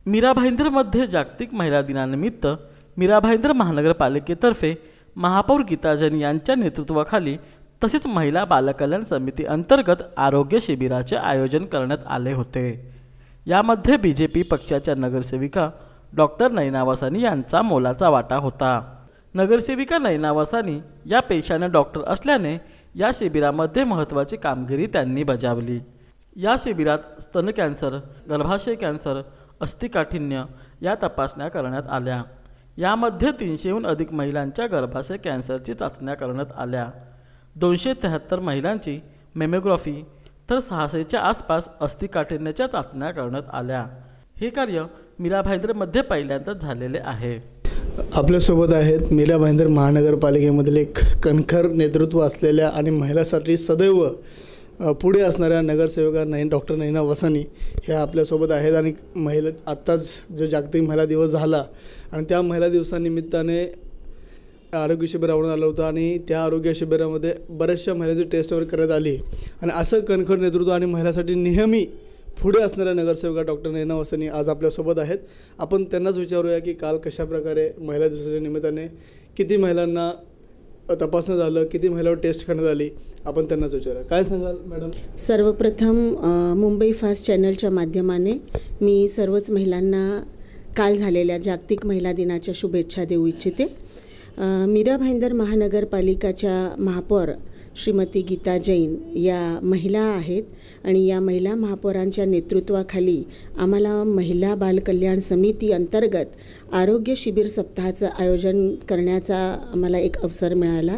मीरा भाईंदरमध्ये जागतिक महिला दिनानिमित्त मीरा भाईंदर महानगरपालिकेतर्फे महापौर गीता जैन यांच्या नेतृत्वाखाली तसेच महिला बालकल्याण समिती अंतर्गत आरोग्य शिबिराचे आयोजन करण्यात आले होते। यामध्ये बीजेपी पक्षाच्या नगरसेविका डॉक्टर नैना वसानी यांचा मोलाचा वाटा होता। नगरसेविका नैना वसानी या पेशाने डॉक्टर असल्याने या शिबिरामध्ये महत्त्वाची कामगिरी त्यांनी बजावली। या शिबिरात स्तन कॅन्सर, गर्भाशय कॅन्सर, अस्थिकाठिन्य या तपासण्या करण्यात आल्या। यामध्ये 300हून अधिक महिलांच्या गर्भाशय कॅन्सरची चाचण्या करण्यात आल्या। 273 महिलांची मेमोग्राफी तर 600च्या आसपास अस्थिकाठिन्याच्या चाचण्या करण्यात आल्या। हे कार्य मीरा भाईंदरमध्ये पहिल्यांदाच झालेले आहे। आपल्यासोबत आहेत मीरा भाईंदर महानगरपालिकेमधील एक कणखर नेतृत्व असलेल्या आणि महिलांसाठी सदैव पुढे असणाऱ्या नगरसेविका डॉक्टर नैना वसानी ह्या आपल्यासोबत आहेत। आणि आत्ताच जो जागतिक महिला दिवस झाला आणि त्या महिला दिवसानिमित्ताने आरोग्य शिबिर राबवण्यात आलं होतं आणि त्या आरोग्य शिबिरामध्ये बऱ्याचशा महिलांची टेस्ट वगैरे करण्यात आली। आणि असं कणखर नेतृत्व आणि महिलांसाठी नेहमी पुढे असणाऱ्या नगरसेविका डॉक्टर नैना वसानी आज आपल्यासोबत आहेत। आपण त्यांनाच विचारूया की काल कशाप्रकारे महिला दिवसाच्या निमित्ताने किती महिलांना तपासण्यात आलं, किती महिलांवर टेस्ट करण्यात आली, आपण त्यांनाच विचारूया। काय सांगाल मॅडम? सर्वप्रथम मुंबई फास्ट चॅनलच्या माध्यमाने मी सर्वच महिलांना काल झालेल्या जागतिक महिला दिनाच्या शुभेच्छा देऊ इच्छिते। मीरा भाईंदर महानगरपालिकाच्या महापौर श्रीमती गीता जैन या महिला आहेत आणि या महिला महापौरांच्या नेतृत्वाखाली आम्हाला महिला बालकल्याण समिती अंतर्गत आरोग्य शिबिर सप्ताहाचं आयोजन करण्याचा आम्हाला एक अवसर मिळाला।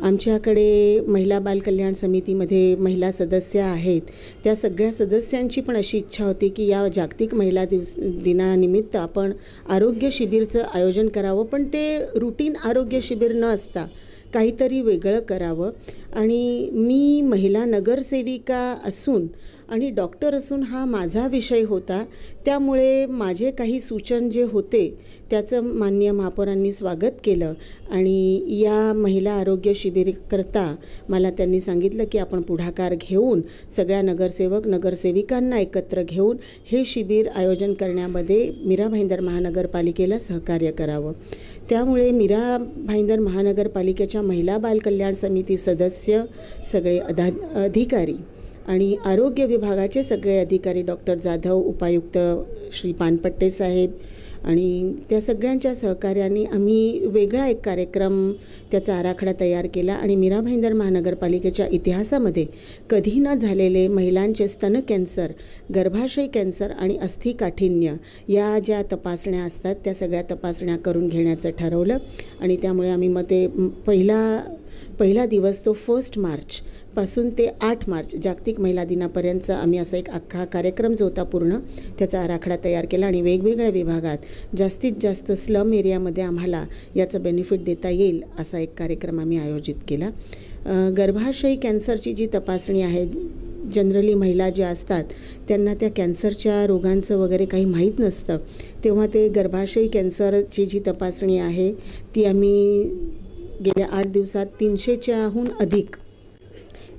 आमच्याकडे महिला बालकल्याण समितीमध्ये महिला सदस्य आहेत। त्या सगळ्या सदस्यांची पण अशी इच्छा होती की या जागतिक महिला दिनानिमित्त आपण आरोग्य शिबिरचं आयोजन करावं, पण ते रूटीन आरोग्य शिबिर न असता काहीतरी वेगळं करावं। आणि मी महिला नगरसेविका असून आणि डॉक्टर असून हा माझा विषय होता, त्यामुळे माझे काही सूचन जे होते त्याचं माननीय महापौरांनी स्वागत केलं। आणि या महिला आरोग्य शिबिराकरता मला त्यांनी सांगितलं की आपण पुढाकार घेऊन सगळ्या नगरसेवक नगरसेविकांना एकत्र घेऊन हे शिबिर आयोजन करण्यामध्ये मीरा भाईंदर महानगरपालिकेला सहकार्य करावं। त्यामुळे मीरा भाईंदर महानगरपालिकेच्या महिला बालकल्याण समिती सदस्य, सगळे अधिकारी आणि आरोग्य विभागाचे सगळे अधिकारी, डॉक्टर जाधव, उपायुक्त श्री पानपट्टे साहेब आणि त्या सगळ्यांच्या सहकार्याने आम्ही वेगळा एक कार्यक्रम त्याचा आराखडा तयार केला। आणि मीरा भाईंदर महानगरपालिकेच्या इतिहासामध्ये कधी न झालेले महिलांचे स्तन कॅन्सर, गर्भाशय कॅन्सर आणि अस्थिकाठिन्य या ज्या तपासण्या असतात त्या सगळ्या तपासण्या करून घेण्याचं ठरवलं। आणि त्यामुळे आम्ही मग ते पहिला दिवस तो 1 मार्चपासून ते 8 मार्च जागतिक महिला दिनापर्यंतचा आम्ही असा एक अख्खा कार्यक्रम जो होता पूर्ण त्याचा आराखडा तयार केला। आणि वेगवेगळ्या विभागात जास्तीत जास्त स्लम एरियामध्ये आम्हाला याचं बेनिफिट देता येईल असा एक कार्यक्रम आम्ही आयोजित केला। गर्भाशय कॅन्सरची जी तपासणी आहे, जनरली महिला ज्या असतात त्यांना त्या कॅन्सरच्या रोगांचं वगैरे काही माहीत नसतं, तेव्हा ते गर्भाशय कॅन्सरची जी तपासणी आहे ती आम्ही गेल्या 8 दिवसात 300च्याहून अधिक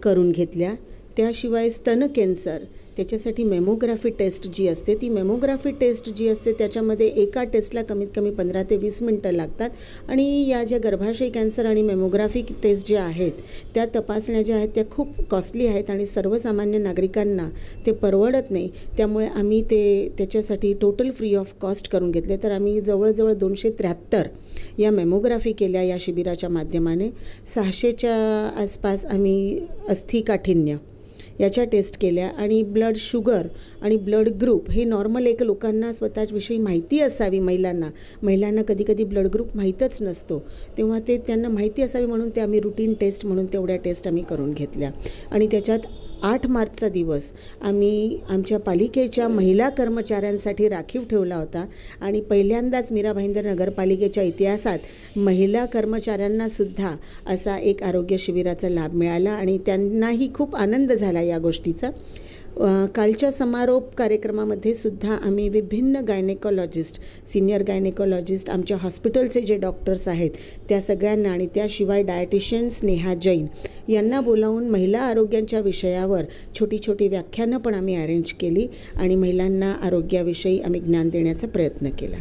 करून घेतल्या। त्याशिवाय स्तन कॅन्सर त्याच्यासाठी मेमोग्राफी टेस्ट जी असते, ती मेमोग्राफी टेस्ट जी असते त्याच्यामध्ये एका टेस्टला कमीत कमी 15 ते 20 मिनटं लागतात। आणि या ज्या गर्भाशय कॅन्सर आणि मेमोग्राफी टेस्ट ज्या आहेत त्या तपासण्या ज्या आहेत त्या खूप कॉस्टली आहेत आणि सर्वसामान्य नागरिकांना ते परवडत नाही। त्यामुळे आम्ही त्याच्यासाठी टोटल फ्री ऑफ कॉस्ट करून घेतले। तर आम्ही जवळजवळ 273 या मेमोग्राफी केल्या या शिबिराच्या माध्यमाने। 600च्या आसपास आम्ही अस्थिकाठिन्य याच्या टेस्ट केल्या। आणि ब्लड शुगर आणि ब्लड ग्रुप हे नॉर्मल एक लोकांना स्वतःविषयी माहिती असावी, महिलांना कधी ब्लड ग्रुप माहीतच नसतो, तेव्हा ते त्यांना माहिती असावी म्हणून ते आम्ही रुटीन टेस्ट म्हणून तेवढ्या टेस्ट आम्ही करून घेतल्या। आणि त्याच्यात 8 मार्चचा दिवस आम्ही आमच्या पालिकेच्या महिला कर्मचाऱ्यांसाठी राखीव ठेवला होता। आणि पहिल्यांदाच मीरा भाईंदर नगरपालिकेच्या इतिहासात महिला कर्मचाऱ्यांनासुद्धा असा एक आरोग्य शिबिराचा लाभ मिळाला आणि त्यांनाही खूप आनंद झाला या गोष्टीचा। कालच्या समारोप कार्यक्रमामध्ये सुद्धा आम्ही विभिन्न गायनेकॉलॉजिस्ट, सिनियर गायनेकॉलॉजिस्ट, आमच्या हॉस्पिटलचे जे डॉक्टर्स आहेत त्या सगळ्यांना आणि त्याशिवाय डायटिशियन स्नेहा जैन यांना बोलावून महिला आरोग्याच्या विषयावर छोटी छोटी व्याख्यानं पण आम्ही अरेंज केली आणि महिलांना आरोग्याविषयी आम्ही ज्ञान देण्याचा प्रयत्न केला.